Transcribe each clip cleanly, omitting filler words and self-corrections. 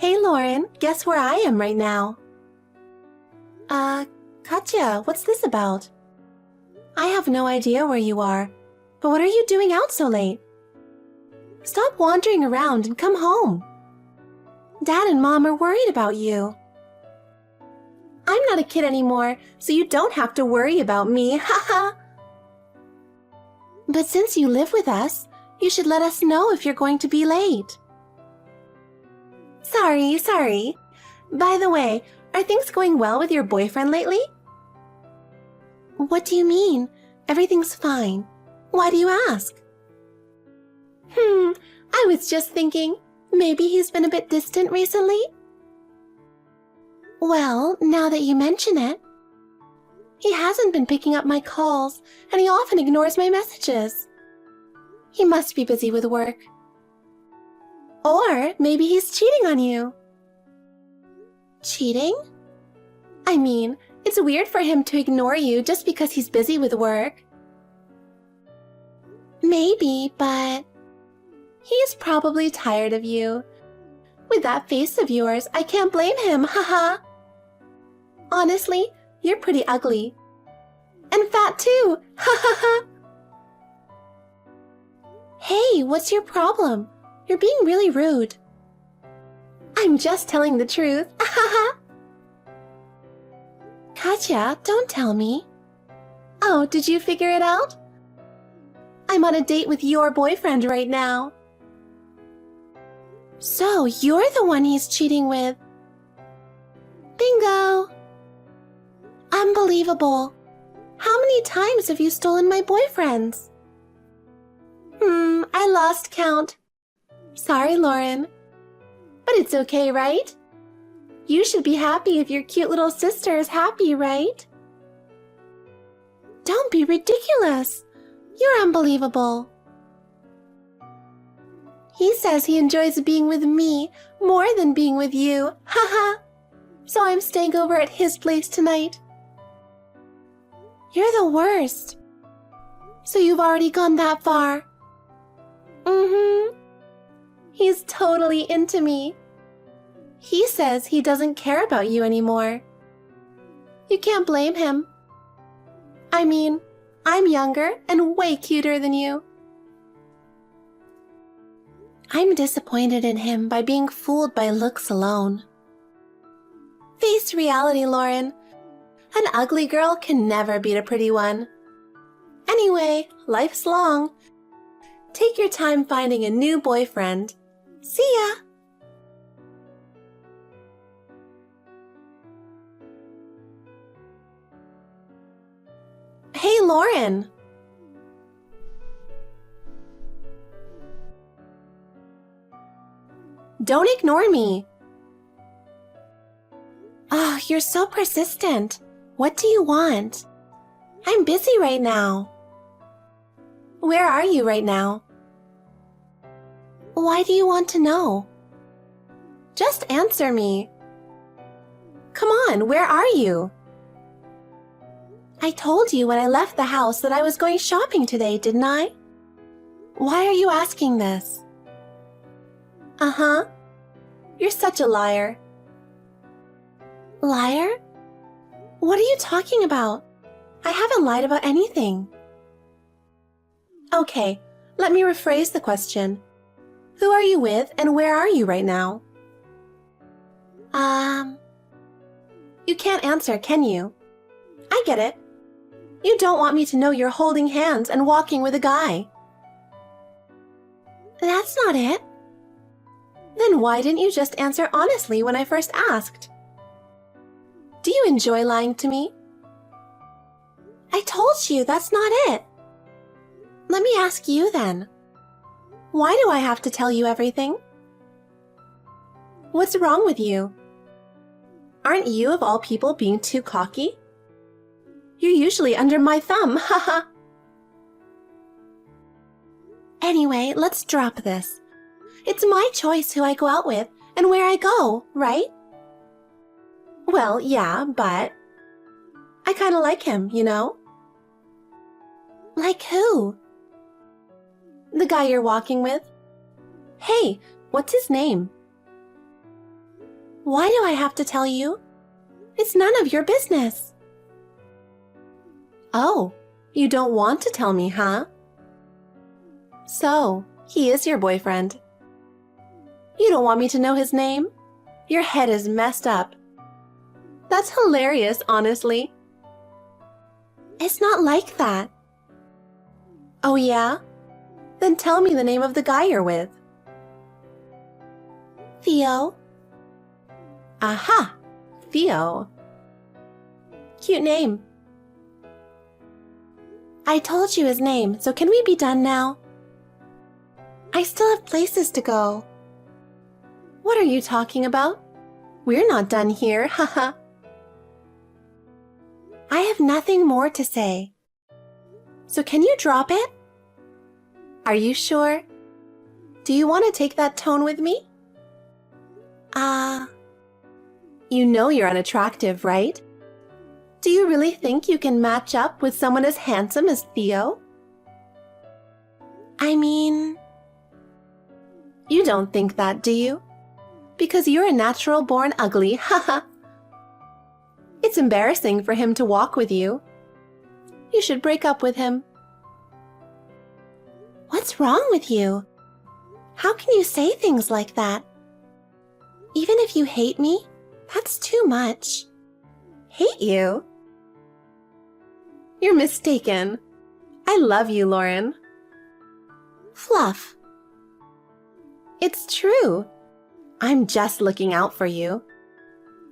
Hey Lauren, guess where I am right now? Katya, what's this about? I have no idea where you are, but what are you doing out so late? Stop wandering around and come home. Dad and Mom are worried about you. I'm not a kid anymore, so you don't have to worry about me, haha. But since you live with us, you should let us know if you're going to be late. Sorry. By the way, are things going well with your boyfriend lately? What do you mean? Everything's fine. Why do you ask? I was just thinking, maybe he's been a bit distant recently? Well, now that you mention it, he hasn't been picking up my calls, and he often ignores my messages. He must be busy with work. Or maybe he's cheating on you. Cheating? I mean, it's weird for him to ignore you just because he's busy with work. Maybe, but he's probably tired of you. With that face of yours, I can't blame him, haha. Honestly, you're pretty ugly. And fat too, ha ha ha. Hey, what's your problem? You're being really rude. I'm just telling the truth, haha. Katya, don't tell me. Oh, did you figure it out? I'm on a date with your boyfriend right now. So, you're the one he's cheating with. Bingo! Unbelievable. How many times have you stolen my boyfriends? I lost count. Sorry, Lauren. But it's okay, right? You should be happy if your cute little sister is happy, right? Don't be ridiculous. You're unbelievable. He says he enjoys being with me more than being with you, haha. So I'm staying over at his place tonight. You're the worst. So you've already gone that far? He's totally into me. He says he doesn't care about you anymore. You can't blame him. I mean, I'm younger and way cuter than you. I'm disappointed in him by being fooled by looks alone. Face reality, Lauren. An ugly girl can never beat a pretty one. Anyway, life's long. Take your time finding a new boyfriend. See ya! Hey, Lauren! Don't ignore me! Oh, you're so persistent. What do you want? I'm busy right now. Where are you right now? Why do you want to know? Just answer me. Come on, where are you? I told you when I left the house that I was going shopping today, didn't I? Why are you asking this? Uh-huh. You're such a liar. Liar? What are you talking about? I haven't lied about anything. Okay, let me rephrase the question. Who are you with and where are you right now? You can't answer, can you? I get it. You don't want me to know you're holding hands and walking with a guy. That's not it. Then why didn't you just answer honestly when I first asked? Do you enjoy lying to me? I told you that's not it. Let me ask you then. Why do I have to tell you everything? What's wrong with you? Aren't you of all people being too cocky? You're usually under my thumb, haha. Anyway, let's drop this. It's my choice who I go out with and where I go, right? Well, yeah, but I kind of like him, you know? Like who? The guy you're walking with. Hey, what's his name? Why do I have to tell you? It's none of your business. Oh, you don't want to tell me, huh? So, he is your boyfriend. You don't want me to know his name? Your head is messed up. That's hilarious, honestly. It's not like that. Oh yeah? Then tell me the name of the guy you're with. Theo. Aha! Theo. Cute name. I told you his name, so can we be done now? I still have places to go. What are you talking about? We're not done here, haha. I have nothing more to say. So can you drop it? Are you sure? Do you want to take that tone with me? You know you're unattractive, right? Do you really think you can match up with someone as handsome as Theo? I mean... You don't think that, do you? Because you're a natural-born ugly, haha. It's embarrassing for him to walk with you. You should break up with him. What's wrong with you? How can you say things like that? Even if you hate me, that's too much. Hate you? You're mistaken. I love you, Lauren. Fluff. It's true. I'm just looking out for you.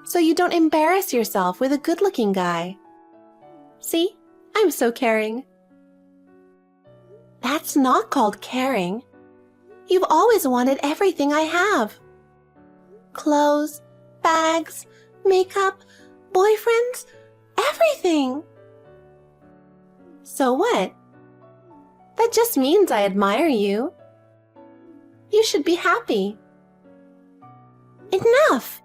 So you don't embarrass yourself with a good-looking guy. See? I'm so caring. That's not called caring. You've always wanted everything I have. Clothes, bags, makeup, boyfriends, everything. So what? That just means I admire you. You should be happy. Enough!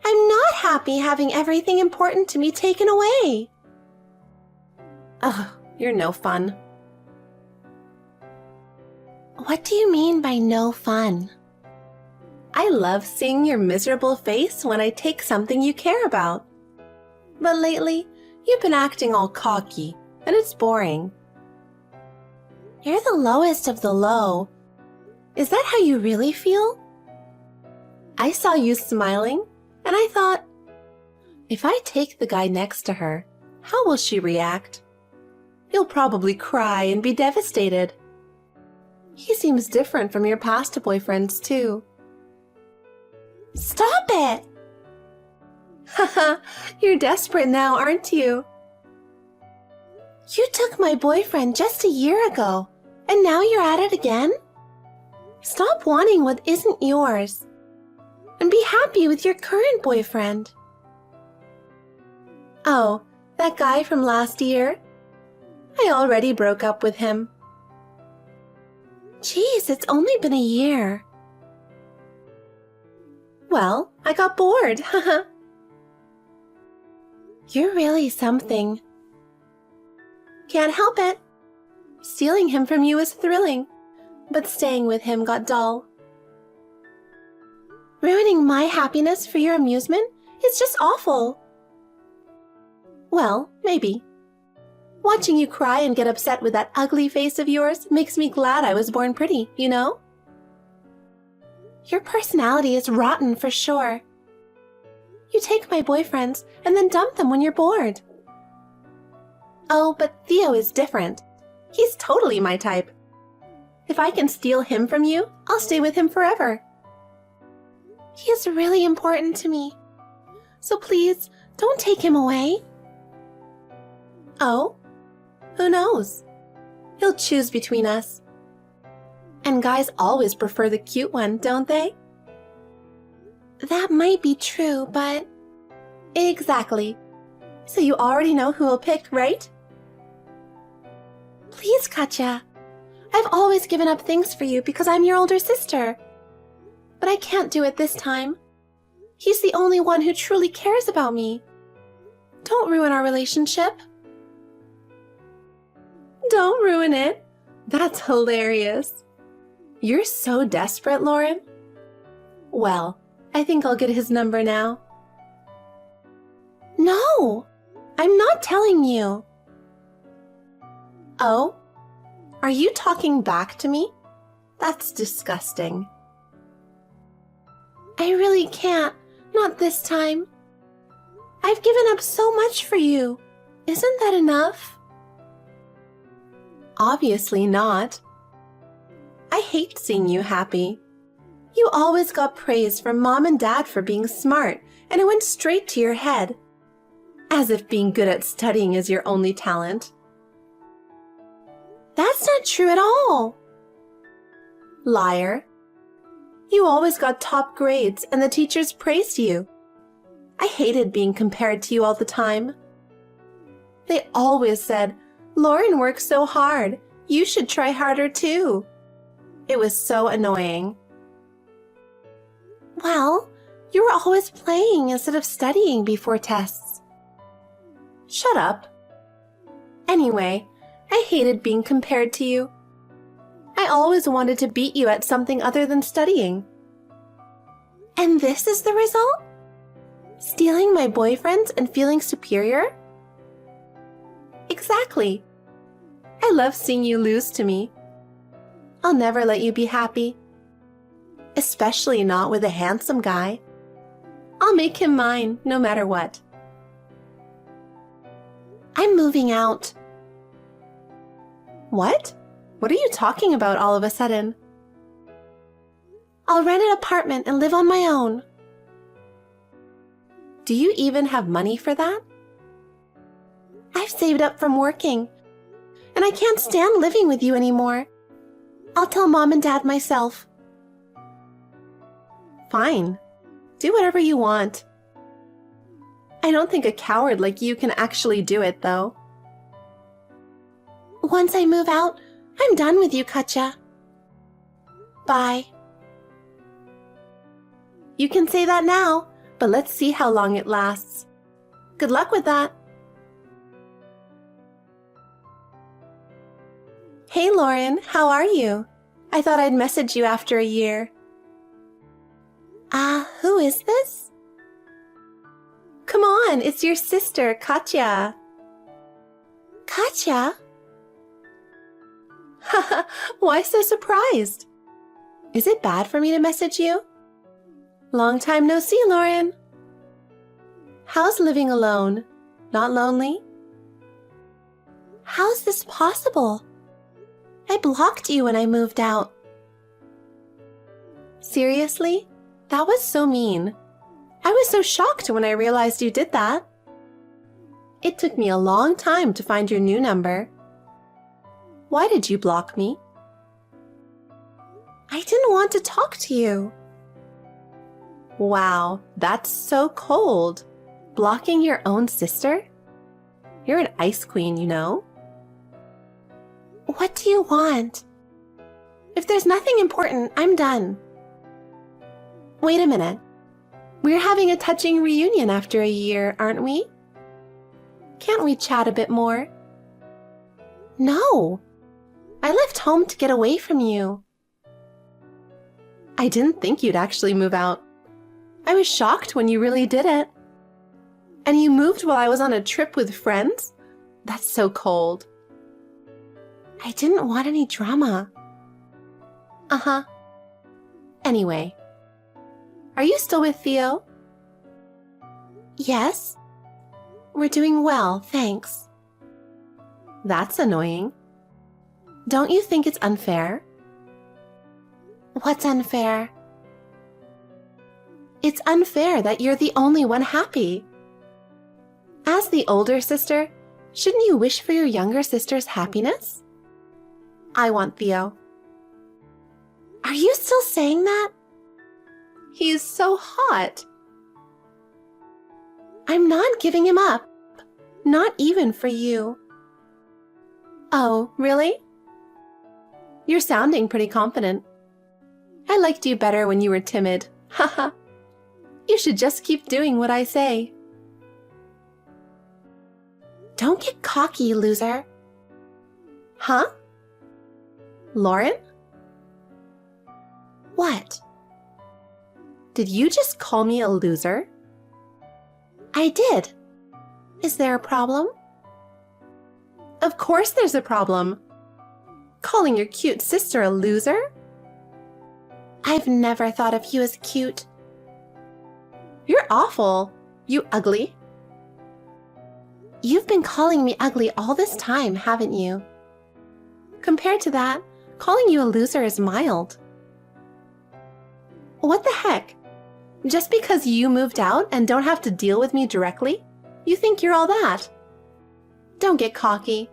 I'm not happy having everything important to me taken away. Ugh, you're no fun. What do you mean by no fun? I love seeing your miserable face when I take something you care about. But lately, you've been acting all cocky, and it's boring. You're the lowest of the low. Is that how you really feel? I saw you smiling, and I thought, if I take the guy next to her, how will she react? You'll probably cry and be devastated. He seems different from your past boyfriends, too. Stop it! Haha, you're desperate now, aren't you? You took my boyfriend just a year ago, and now you're at it again? Stop wanting what isn't yours, and be happy with your current boyfriend. Oh, that guy from last year? I already broke up with him. Geez, it's only been a year. Well, I got bored, haha. You're really something. Can't help it. Stealing him from you is thrilling, but staying with him got dull. Ruining my happiness for your amusement is just awful. Well, maybe. Watching you cry and get upset with that ugly face of yours makes me glad I was born pretty, you know? Your personality is rotten for sure. You take my boyfriends and then dump them when you're bored. Oh, but Theo is different. He's totally my type. If I can steal him from you, I'll stay with him forever. He is really important to me. So please, don't take him away. Oh? Who knows? He'll choose between us. And guys always prefer the cute one, don't they? That might be true, but... Exactly. So you already know who will pick, right? Please, Katya. I've always given up things for you because I'm your older sister. But I can't do it this time. He's the only one who truly cares about me. Don't ruin our relationship. Don't ruin it. That's hilarious. You're so desperate, Lauren. Well, I think I'll get his number now. No! I'm not telling you. Oh? Are you talking back to me? That's disgusting. I really can't. Not this time. I've given up so much for you. Isn't that enough? Obviously not. I hate seeing you happy. You always got praise from Mom and Dad for being smart, and it went straight to your head. As if being good at studying is your only talent. That's not true at all. Liar. You always got top grades and the teachers praised you. I hated being compared to you all the time. They always said, "Lauren works so hard. You should try harder too." It was so annoying. Well, you were always playing instead of studying before tests. Shut up. Anyway, I hated being compared to you. I always wanted to beat you at something other than studying. And this is the result? Stealing my boyfriends and feeling superior? Exactly. I love seeing you lose to me. I'll never let you be happy. Especially not with a handsome guy. I'll make him mine no matter what. I'm moving out. What? What are you talking about all of a sudden? I'll rent an apartment and live on my own. Do you even have money for that? I've saved up from working, and I can't stand living with you anymore. I'll tell Mom and Dad myself. Fine. Do whatever you want. I don't think a coward like you can actually do it, though. Once I move out, I'm done with you, Katya. Bye. You can say that now, but let's see how long it lasts. Good luck with that. Hey, Lauren, how are you? I thought I'd message you after a year. Who is this? Come on, it's your sister, Katya. Katya? Haha, why so surprised? Is it bad for me to message you? Long time no see, Lauren. How's living alone? Not lonely? How's this possible? I blocked you when I moved out. Seriously? That was so mean. I was so shocked when I realized you did that. It took me a long time to find your new number. Why did you block me? I didn't want to talk to you. Wow, that's so cold. Blocking your own sister? You're an ice queen, you know. What do you want? If there's nothing important, I'm done. Wait a minute. We're having a touching reunion after a year, aren't we? Can't we chat a bit more? No. I left home to get away from you. I didn't think you'd actually move out. I was shocked when you really did it. And you moved while I was on a trip with friends? That's so cold. I didn't want any drama. Uh-huh. Anyway, are you still with Theo? Yes. We're doing well, thanks. That's annoying. Don't you think it's unfair? What's unfair? It's unfair that you're the only one happy. As the older sister, shouldn't you wish for your younger sister's happiness? I want Theo. Are you still saying that? He's so hot. I'm not giving him up. Not even for you. Oh, really? You're sounding pretty confident. I liked you better when you were timid. Haha. You should just keep doing what I say. Don't get cocky, loser. Huh? Lauren? What? Did you just call me a loser? I did. Is there a problem? Of course there's a problem. Calling your cute sister a loser? I've never thought of you as cute. You're awful, you ugly. You've been calling me ugly all this time, haven't you? Compared to that, calling you a loser is mild. What the heck? Just because you moved out and don't have to deal with me directly, you think you're all that? Don't get cocky.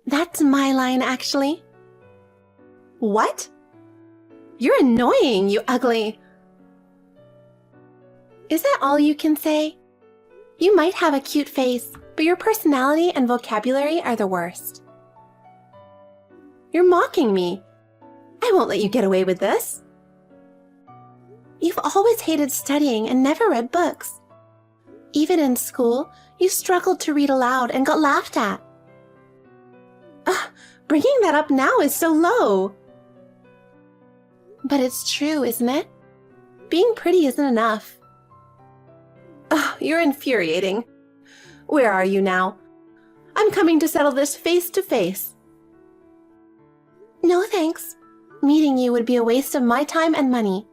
That's my line, actually. What? You're annoying, you ugly. Is that all you can say? You might have a cute face, but your personality and vocabulary are the worst. You're mocking me. I won't let you get away with this. You've always hated studying and never read books. Even in school, you struggled to read aloud and got laughed at. Ugh, bringing that up now is so low. But it's true, isn't it? Being pretty isn't enough. Ugh, you're infuriating. Where are you now? I'm coming to settle this face to face. No thanks. Meeting you would be a waste of my time and money.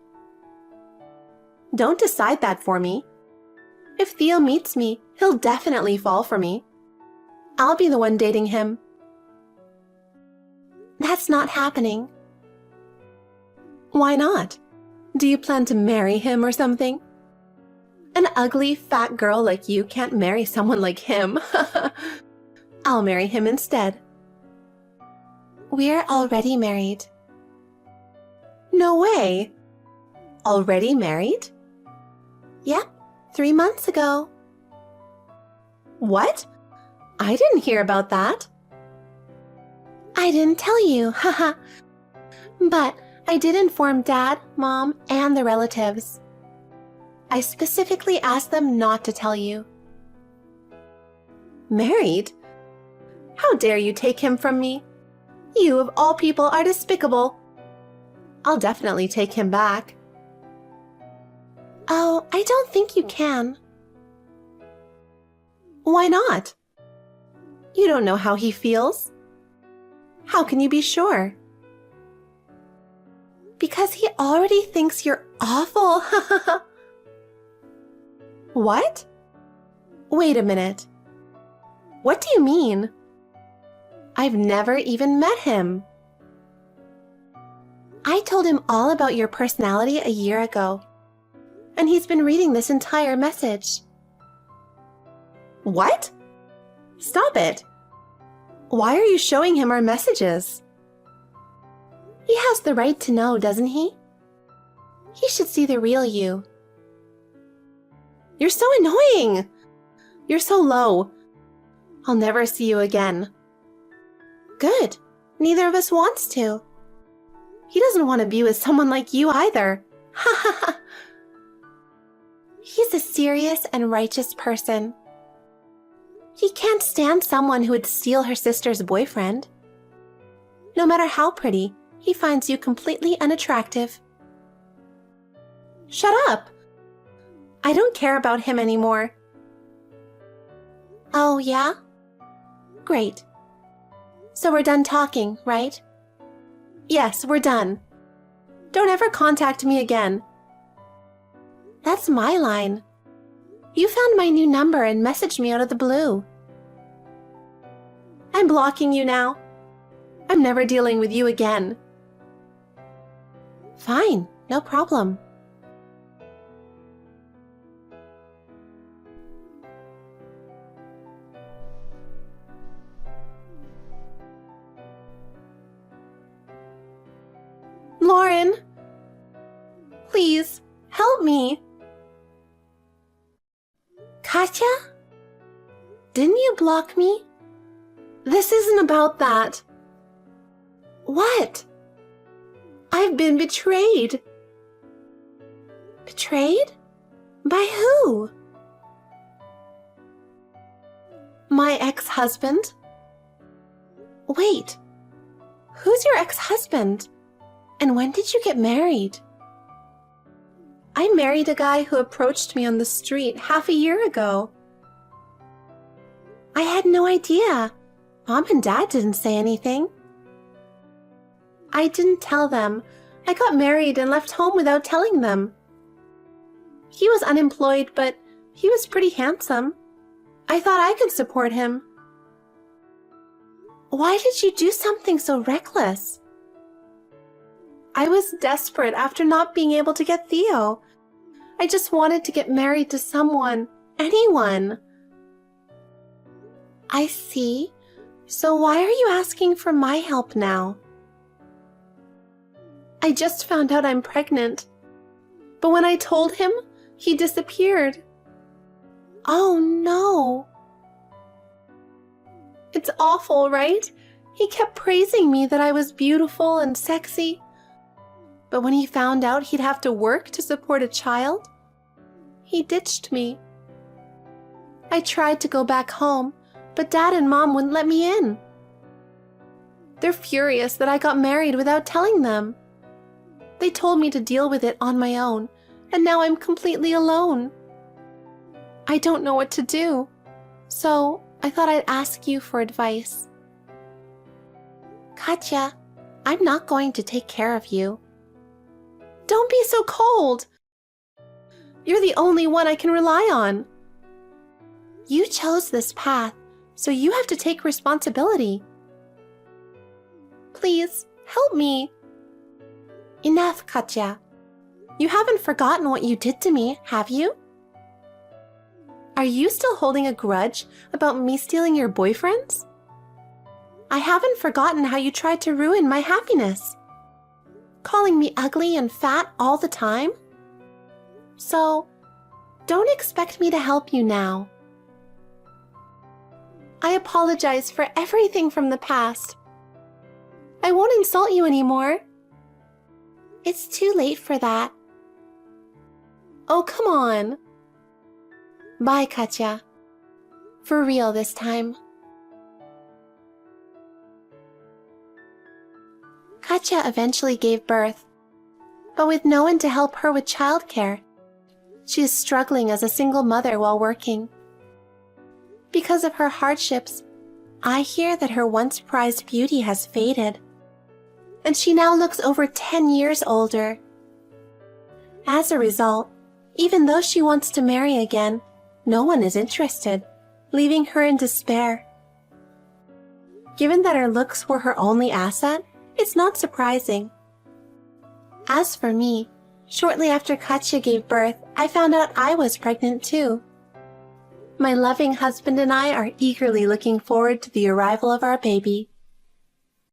Don't decide that for me. If Theo meets me, he'll definitely fall for me. I'll be the one dating him. That's not happening. Why not? Do you plan to marry him or something? An ugly, fat girl like you can't marry someone like him. I'll marry him instead. We're already married. No way! Already married? Yep, 3 months ago. What? I didn't hear about that. I didn't tell you, haha. But I did inform Dad, Mom, and the relatives. I specifically asked them not to tell you. Married? How dare you take him from me? You, of all people, are despicable. I'll definitely take him back. Oh, I don't think you can. Why not? You don't know how he feels. How can you be sure? Because he already thinks you're awful. What? Wait a minute. What do you mean? I've never even met him. I told him all about your personality a year ago, and he's been reading this entire message. What? Stop it. Why are you showing him our messages? He has the right to know, doesn't he? He should see the real you. You're so annoying. You're so low. I'll never see you again. Good. Neither of us wants to. He doesn't want to be with someone like you either. Ha ha ha. He's a serious and righteous person. He can't stand someone who would steal her sister's boyfriend. No matter how pretty, he finds you completely unattractive. Shut up! I don't care about him anymore. Oh, yeah? Great. So we're done talking, right? Yes, we're done. Don't ever contact me again. That's my line. You found my new number and messaged me out of the blue. I'm blocking you now. I'm never dealing with you again. Fine, no problem. Lauren, please help me. Katya? Didn't you block me? This isn't about that. What? I've been betrayed. Betrayed? By who? My ex-husband? Wait, who's your ex-husband? And when did you get married? I married a guy who approached me on the street half a year ago. I had no idea. Mom and Dad didn't say anything. I didn't tell them. I got married and left home without telling them. He was unemployed, but he was pretty handsome. I thought I could support him. Why did you do something so reckless? I was desperate after not being able to get Theo. I just wanted to get married to someone, anyone. I see. So why are you asking for my help now? I just found out I'm pregnant. But when I told him, he disappeared. Oh no. It's awful, right? He kept praising me that I was beautiful and sexy. But when he found out he'd have to work to support a child, he ditched me. I tried to go back home, but Dad and Mom wouldn't let me in. They're furious that I got married without telling them. They told me to deal with it on my own, and now I'm completely alone. I don't know what to do, so I thought I'd ask you for advice. Katya, I'm not going to take care of you. Don't be so cold. You're the only one I can rely on. You chose this path, so you have to take responsibility. Please, help me. Enough, Katya. You haven't forgotten what you did to me, have you? Are you still holding a grudge about me stealing your boyfriends? I haven't forgotten how you tried to ruin my happiness. Calling me ugly and fat all the time? So, don't expect me to help you now. I apologize for everything from the past. I won't insult you anymore. It's too late for that. Oh, come on. Bye, Katya. For real this time. Katya eventually gave birth, but with no one to help her with childcare. She is struggling as a single mother while working. Because of her hardships, I hear that her once prized beauty has faded, and she now looks over 10 years older. As a result, even though she wants to marry again, no one is interested, leaving her in despair. Given that her looks were her only asset, it's not surprising. As for me, shortly after Katya gave birth, I found out I was pregnant too. My loving husband and I are eagerly looking forward to the arrival of our baby.